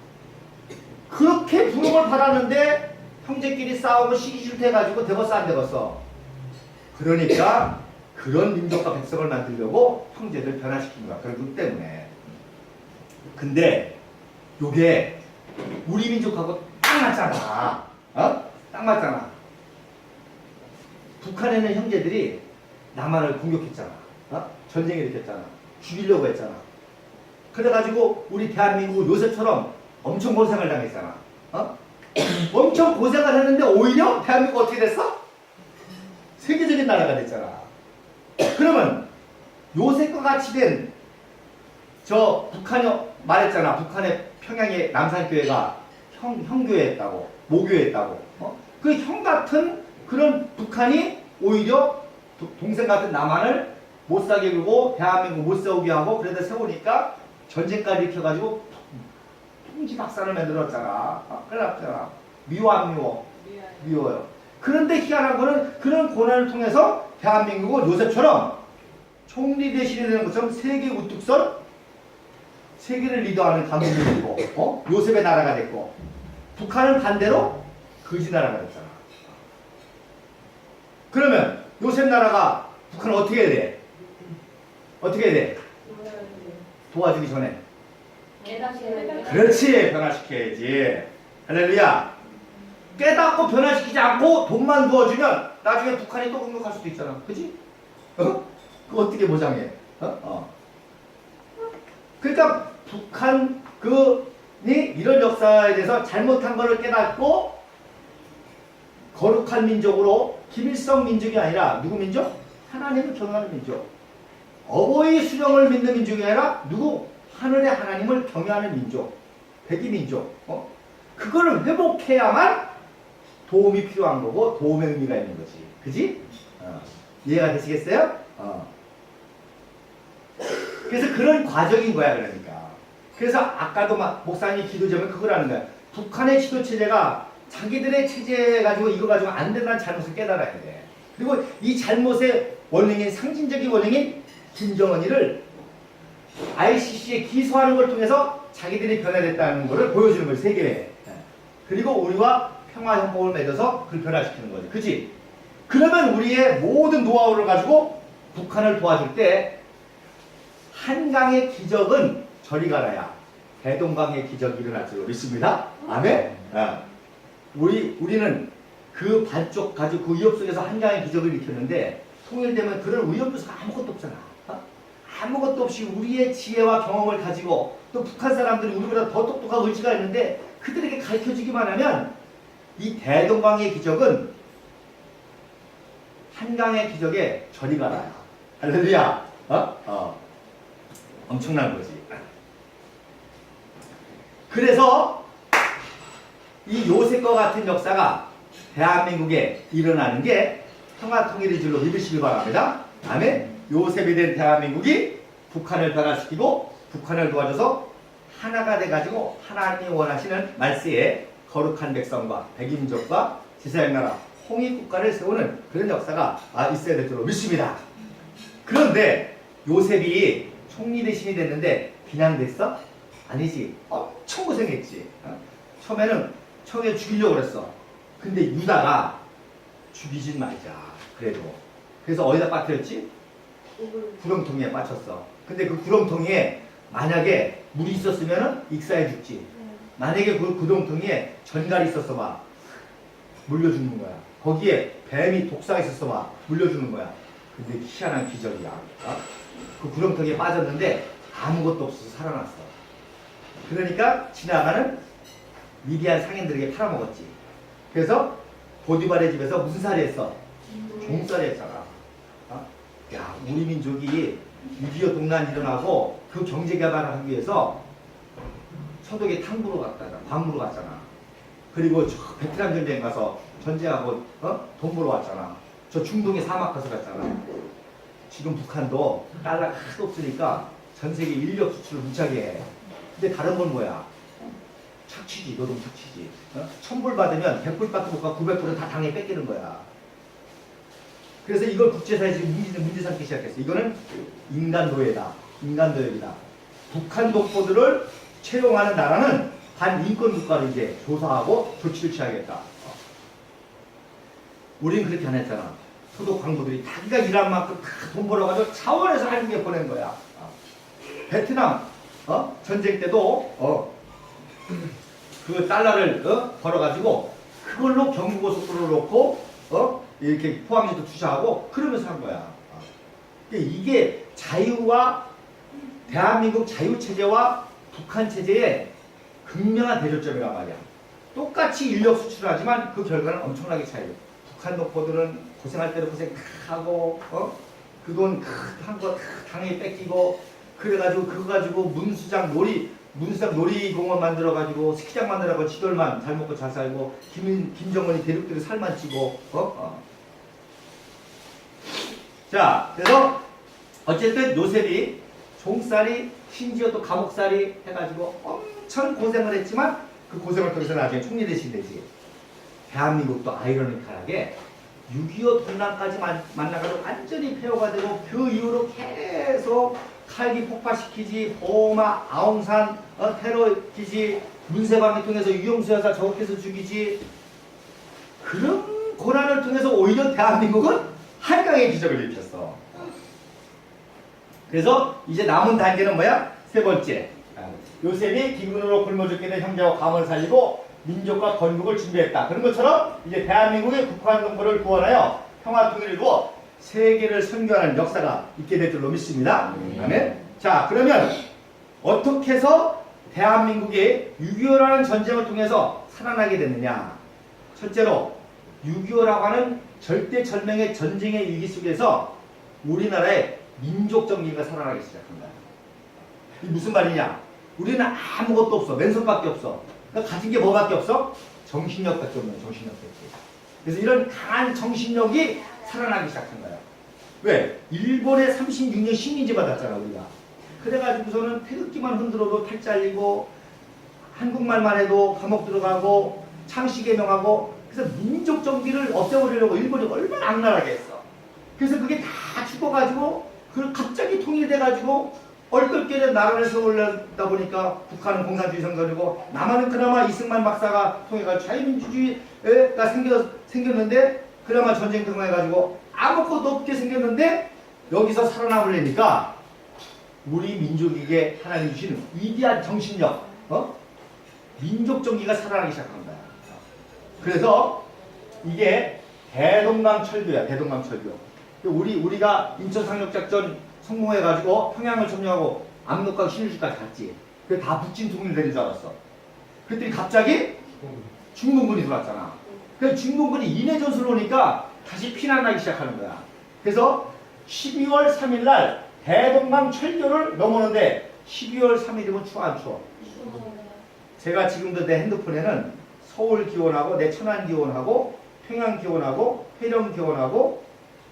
그렇게 부름을 받았는데 형제끼리 싸우고 시기질투해가지고 되겠어 안 되겠어? 그러니까 그런 민족과 백성을 만들려고 형제들 변화시킨 거야. 그렇기 때문에. 근데 요게 우리 민족하고 딱 맞잖아. 어? 딱 맞잖아. 북한에 있는 형제들이 남한을 공격했잖아. 어? 전쟁을 일으켰잖아. 죽이려고 했잖아. 그래가지고 우리 대한민국 요셉처럼 엄청 고생을 당했잖아. 어? 엄청 고생을 했는데 오히려 대한민국 어떻게 됐어? 세계적인 나라가 됐잖아. 그러면 요셉과 같이 된 저 북한이 말했잖아. 북한의 평양의 남산교회가 형교회였다고, 모교회였다고. 어? 그 형 같은 그런 북한이 오히려 동생 같은 남한을 못 사게 굴고 대한민국 못 세우게 하고 그래도 세우니까 전쟁까지 일으켜가지고 통지박산을 만들었잖아. 큰일 났잖아. 미워 안 미워? 미워요. 그런데 희한한 거는 그런 고난을 통해서 대한민국은 요셉처럼 총리 대신이 되는 것처럼 세계 우뚝선 세계를 리더하는 강국이 되고 요셉의 나라가 됐고 북한은 반대로 거지 나라가 됐잖아. 그러면 요셉 나라가 북한을 어떻게 해야 돼? 어떻게 해야 돼? 도와주기 전에. 그렇지. 변화시켜야지. 할렐루야. 깨닫고 변화시키지 않고 돈만 도와주면 나중에 북한이 또 공격할 수도 있잖아. 그치? 그거 어떻게 보장해? 그러니까 북한 이런 역사에 대해서 잘못한 것을 깨닫고 거룩한 민족으로 김일성 민족이 아니라 누구 민족? 하나님을 경외하는 민족. 어버이 수령을 믿는 민족이 아니라 누구? 하늘의 하나님을 경외하는 민족. 백이 민족. 그거를 회복해야만 도움이 필요한 거고 도움의 의미가 있는 거지. 그지? 이해가 되시겠어요? 그래서 그런 과정인 거야. 그러니까. 그래서 아까도 목사님 기도 제목이 그거라는 거야. 북한의 지도 체제가 자기들의 체제 가지고 이거 가지고 안 된다는 잘못을 깨달아야 돼. 그리고 이 잘못의 원흉인 상징적인 원흉인 김정은이를 ICC에 기소하는 걸 통해서 자기들이 변화됐다는 것을 보여주는 거지. 세계에. 그리고 우리와 평화협력을 맺어서 그걸 변화시키는 거지. 그치? 그러면 우리의 모든 노하우를 가지고 북한을 도와줄 때 한강의 기적은 저리 가라야 대동강의 기적이 일어날 줄 믿습니다. 아멘? 우리는 그 반쪽 가지고 그 위협 속에서 한강의 기적을 일으켰는데 통일되면 그런 위협 요소가 아무것도 없잖아. 어? 아무것도 없이 우리의 지혜와 경험을 가지고 또 북한 사람들이 우리보다 더 똑똑하고 의지가 있는데 그들에게 가르쳐주기만 하면 이 대동강의 기적은 한강의 기적에 저리 가라. 할렐루야. 엄청난 거지. 그래서 이 요셉과 같은 역사가 대한민국에 일어나는 게 평화통일의 줄로 믿으시기 바랍니다. 다음에 요셉이 된 대한민국이 북한을 변화시키고 북한을 도와줘서 하나가 돼가지고 하나님이 원하시는 말세에 거룩한 백성과 백인족과 지사의 나라 홍익국가를 세우는 그런 역사가 있어야 될 줄로 믿습니다. 그런데 요셉이 총리 대신이 됐는데 그냥 됐어? 아니지. 엄청 고생했지. 처음에 죽이려고 그랬어. 근데 유다가 죽이진 말자. 그래도. 그래서 어디다 빠뜨렸지? 구렁텅이에 빠쳤어. 근데 그 구렁텅이에 만약에 물이 있었으면 익사해 죽지. 만약에 그 구렁텅이에 전갈이 있었어 봐. 물려주는 거야. 거기에 뱀이 독사가 있었어 봐. 물려주는 거야. 근데 희한한 기적이야. 그 구렁텅이에 빠졌는데 아무것도 없어서 살아났어. 그러니까 지나가는 미디안 상인들에게 팔아먹었지. 그래서 보디발의 집에서 무슨 살이 했어? 종살이 했잖아. 야, 우리 민족이 6.25 동란 일어나고 그 경제 개발을 하기 위해서 서독에 탕부로 갔다가 광부로 갔잖아. 그리고 저 베트남 전쟁 가서 전쟁하고 돈 벌어 왔잖아. 저 중동에 사막 가서 갔잖아. 지금 북한도 달러가 하도 없으니까 전 세계 인력 수출을 무지하게 해. 근데 다른 건 뭐야? 착취지, 노동 착취지. 1000불 받으면 100불밖에 못 가고 900불은 다 당에 뺏기는 거야. 그래서 이걸 국제사회에서 문제 삼기 시작했어. 이거는 인간노예다. 인간노예이다. 북한 독보들을 채용하는 나라는 반인권 국가를 이제 조사하고 조치를 취하겠다. 우리는 그렇게 안 했잖아. 소독 광부들이 자기가 일한 만큼 다 돈 벌어가지고 차원에서 한국에 보낸 거야. 베트남 전쟁 때도 그 달러를 벌어가지고 그걸로 경부고속도로를 놓고 이렇게 포항에도 투자하고 그러면서 한 거야. 그러니까 이게 자유와 대한민국 자유체제와 북한 체제의 극명한 대조점이란 말이야. 똑같이 인력 수출을 하지만 그 결과는 엄청나게 차이요. 북한 독보들은 고생할 때도 고생 다 하고 그 돈 한 거 당에 뺏기고 그래가지고 그거 가지고 문수장 놀이공원 만들어가지고 스키장 만들어가지고 지돌만 잘 먹고 잘 살고 김정은이 대륙들이 살만 찌고 자, 그래서 어쨌든 요셉이 종살이 심지어 또 감옥살이 해가지고 엄청 고생을 했지만 그 고생을 통해서 나중에 총리 대신 되지. 대한민국도 아이러니컬하게 6.25 동란까지 만나가지고 완전히 폐허가 되고 그 이후로 계속 칼기 폭파시키지, 보마, 아웅산 테러 기지, 문세방을 통해서 유영수 여사 저격해서 죽이지. 그런 고난을 통해서 오히려 대한민국은 한강의 기적을 일으켰어. 그래서 이제 남은 단계는 뭐야? 세 번째. 요셉이 기근으로 굶어 죽게 된 형제와 감을 살리고 민족과 건국을 준비했다. 그런 것처럼 이제 대한민국의 북한 정부를 구원하여 평화 통일을 이루어 세계를 선교하는 역사가 있게 될 줄로 믿습니다. 아멘. 자, 그러면 어떻게 해서 대한민국이 6.25라는 전쟁을 통해서 살아나게 됐느냐? 첫째로 6.25라고 하는 절대절명의 전쟁의 위기 속에서 우리나라의 민족 정기가 살아나기 시작한다. 이게 무슨 말이냐? 우리는 아무것도 없어. 맨손밖에 없어. 그러니까 가진 게 뭐밖에 없어? 정신력밖에 없는 정신력밖에. 그래서 이런 강한 정신력이 살아나기 시작한 거야. 왜? 일본에 36년 식민지 받았잖아 우리가. 그래가지고서는 태극기만 흔들어도 탈 잘리고 한국말만 해도 감옥 들어가고 창씨개명하고 그래서 민족 정기를 없애버리려고 일본이 얼마나 악랄하게 했어. 그래서 그게 다 죽어가지고 그 갑자기 통일돼가지고 얼떨결에 나라를 세우려다 보니까 북한은 공산주의 선거리고 남한은 그나마 이승만 박사가 통해가지고 자유민주주의가 생겼는데 그나마 전쟁 통해가지고 아무것도 없게 생겼는데 여기서 살아남으려니까 우리 민족에게 하나님 주시는 위대한 정신력 민족 정기가 살아나기 시작한 거야. 그래서 이게 대동강철교야. 대동강철교. 우리가 인천 상륙작전 성공해가지고 평양을 점령하고 압록강 신의주까지 갔지. 그게 다 북진 통일이 되는 줄 알았어. 그랬더니 갑자기 중공군이 들어왔잖아. 그래서 중공군이 인해 전술을 오니까 다시 피난하기 시작하는 거야. 그래서 12월 3일 날 대동강 철교를 넘어오는데 12월 3일이면 추워 안 추워? 제가 지금도 내 핸드폰에는 서울 기온하고 내 천안 기온하고 평양 기온하고 해령 기온하고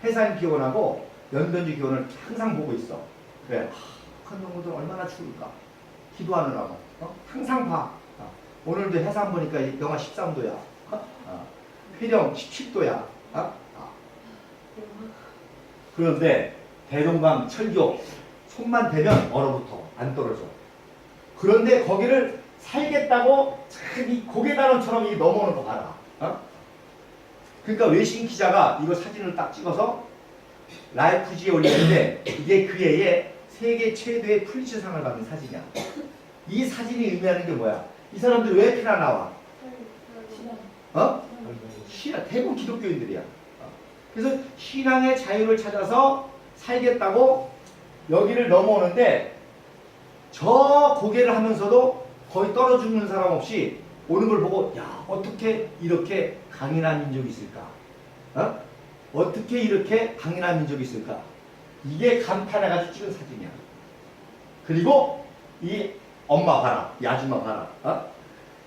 해산 기온하고 연변지 기온을 항상 보고 있어. 그래. 북한 놈들 얼마나 추울까? 기도하느라고. 항상 봐. 오늘도 해산 보니까 영하 13도야. 해령 17도야. 그런데 대동강 철교 손만 대면 얼어붙어. 안 떨어져. 그런데 거기를 살겠다고 이 고개단원처럼 이 넘어오는 거 봐라. 그러니까 외신 기자가 이거 사진을 딱 찍어서 라이프지에 올리는데 이게 그 해에 세계 최대의 풀리츠상을 받은 사진이야. 이 사진이 의미하는 게 뭐야? 이 사람들이 왜 피난 나와? 신앙, 대부분 기독교인들이야. 그래서 신앙의 자유를 찾아서 살겠다고 여기를 넘어오는데 저 고개를 하면서도 거의 떨어 죽는 사람 없이 오는 걸 보고 야 어떻게 이렇게 강인한 민족이 있을까? 어떻게 이렇게 강인한 민족이 있을까? 이게 감탄해가지고 찍은 사진이야. 그리고 이 엄마 봐라. 이 아줌마 봐라.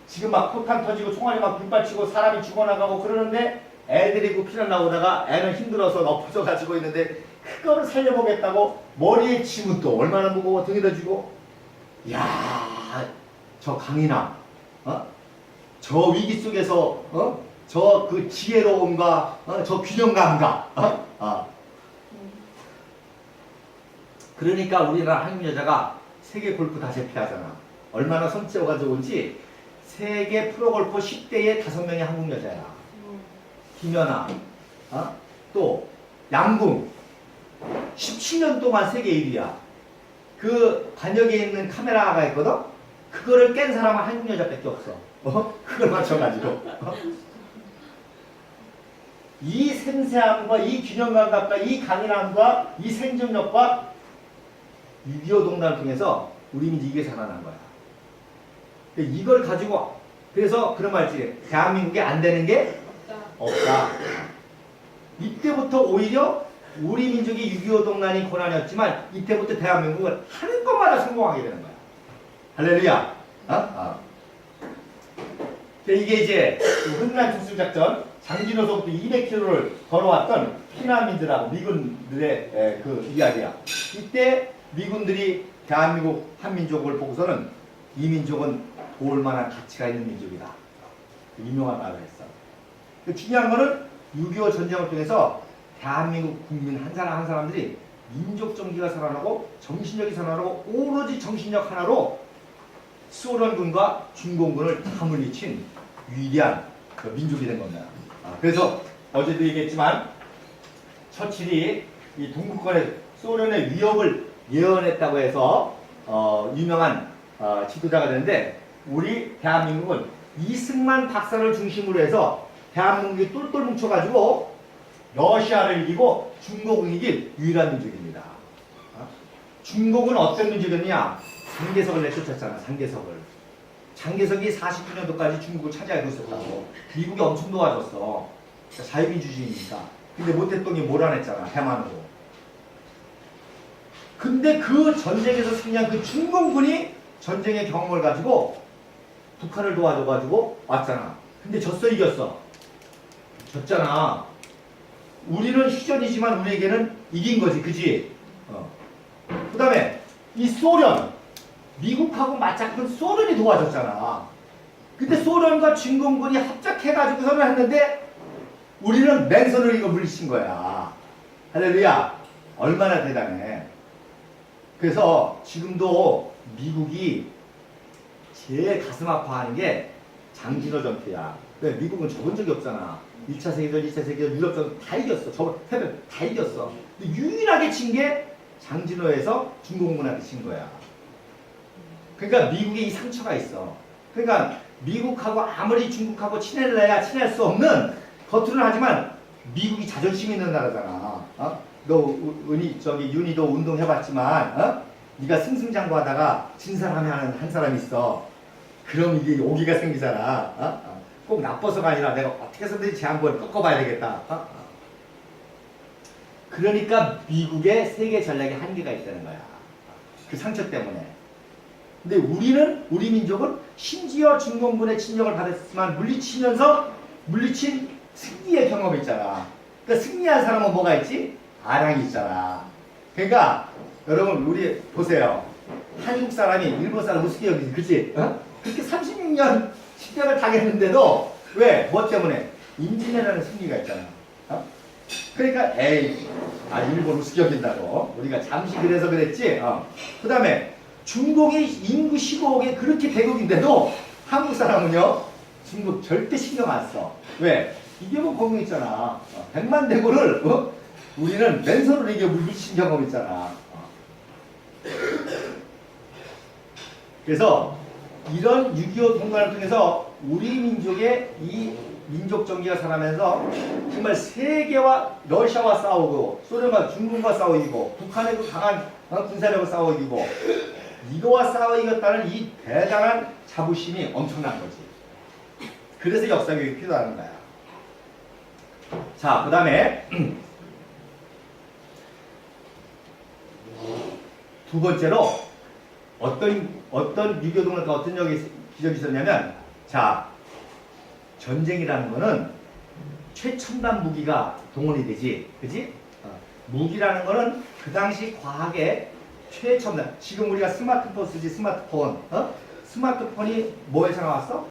지금 막 포탄 터지고 총알이 막 불발치고 사람이 죽어나가고 그러는데 애들이 그 피난 나오다가 애는 힘들어서 엎어져 가지고 있는데 그거를 살려보겠다고 머리에 치면 또 얼마나 무거워 등에다 쥐고 야, 저 강인함, 저 위기 속에서 저 그 지혜로움과 저 균형감과 그러니까 우리나라 한국 여자가 세계 골프 다 제패하잖아. 얼마나 손재호가 좋은지 세계 프로골프 10대에 5명이 한국 여자야. 김연아, 또 양궁 17년 동안 세계 1위야. 그 관역에 있는 카메라가 있거든. 그거를 깬 사람은 한국 여자밖에 없어. 그걸 맞춰가지고 이 생생함과 이 균형감과 이 강인함과 이 생존력과 6.25 동단을 통해서 우리 민족이 이게 살아난 거야. 이걸 가지고 그래서 그런 말이지. 대한민국에 안 되는 게 없다. 이때부터 오히려 우리 민족이 6.25 동란이 고난이었지만 이때부터 대한민국은 하는 것마다 성공하게 되는 거야. 할렐루야. 이게 이제 흔난 특수작전 장진호서부터 200km를 걸어왔던 피난민들하고 미군들의 그 이야기야. 이때 미군들이 대한민국 한민족을 보고서는 이 민족은 도울 만한 가치가 있는 민족이다. 유명한 말을 했어. 중요한 거는 6.25 전쟁을 통해서 대한민국 국민 한 사람 한 사람들이 민족 정기가 살아나고 정신력이 살아나고 오로지 정신력 하나로 소련군과 중공군을 다 물리친 위대한 민족이 된 겁니다. 그래서 어제도 얘기했지만 처칠이 이 동북권의 소련의 위협을 예언했다고 해서 유명한 지도자가 되는데 우리 대한민국은 이승만 박사를 중심으로 해서 대한민국이 똘똘 뭉쳐가지고 러시아를 이기고 중국을 이길 유일한 민족입니다. 중국은 어떤 민족이었느냐? 장개석을 내쫓았잖아. 장개석이 49년도까지 중국을 차지하고 있었다고. 미국이 엄청 도와줬어. 자유민주주의니까. 근데 못했던 게 몰아냈잖아. 대만으로. 근데 그 전쟁에서 승리한 그 중공군이 전쟁의 경험을 가지고 북한을 도와줘가지고 왔잖아. 근데 졌어, 이겼어? 졌잖아. 우리는 휴전이지만 우리에게는 이긴 거지, 그지? 그 다음에 이 소련, 미국하고 맞짱뜬 소련이 도와줬잖아. 근데 소련과 중공군이 합작해가지고서는 했는데 우리는 맨손으로 이거 물리친 거야. 할렐루야. 얼마나 대단해. 그래서 지금도 미국이 제일 가슴 아파하는 게 장진호 전투야. 왜? 미국은 접은 적이 없잖아. 1차 세계대전, 2차 세계대전, 유럽전 다 이겼어. 해변 다 이겼어. 근데 유일하게 친 게 장진호에서 중공군한테 친 거야. 그러니까 미국에 이 상처가 있어. 그러니까 미국하고 아무리 중국하고 친해야 친할 수 없는 겉으로는 하지만 미국이 자존심 있는 나라잖아. 너 윤희도 운동해봤지만, 네가 승승장구하다가 진 사람이 한 사람 있어. 그럼 이게 오기가 생기잖아. 꼭 나빠서가 아니라 내가 어떻게 해서든지 쟤 한번 꺾어봐야 되겠다. 그러니까 미국의 세계 전략에 한계가 있다는 거야. 그 상처 때문에. 근데 우리 민족은 심지어 중공군의 침략을 받았지만 물리친 승리의 경험이 있잖아. 그러니까 승리한 사람은 뭐가 있지? 아랑이 있잖아. 그러니까 여러분 우리 보세요. 한국 사람이 일본 사람 우습게 여기지, 그치? 그렇게 36년 식량을 당했는데도 왜? 뭐 때문에? 임진왜란의 승리가 있잖아. 그러니까 일본 우습게 여긴다고. 우리가 잠시 그래서 그랬지. 그 다음에 중국이 인구 15억에 그렇게 대국인데도 한국 사람은요, 중국 절대 신경 안 써. 왜? 이겨본 공유 있잖아. 100만 대군을 우리는 맨손으로 이겨 물리친 경험 있잖아. 그래서 이런 6.25 통과를 통해서 우리 민족의 이 민족 정기가 살아면서 정말 세계와 러시아와 싸우고 소련과 중국과 싸우고 북한의 그 강한 군사력을 싸우고 이거와 싸워 이겼다는 이 대단한 자부심이 엄청난 거지. 그래서 역사교육이 필요하는 거야. 자, 그 다음에 두 번째로 어떤 유교동물과 어떤 기적이 있었냐면, 자, 전쟁이라는 거는 최첨단 무기가 동원이 되지, 그지? 무기라는 거는 그 당시 과학의 최첨단. 지금 우리가 스마트폰 쓰지, 스마트폰. 스마트폰이 뭐에서 나왔어?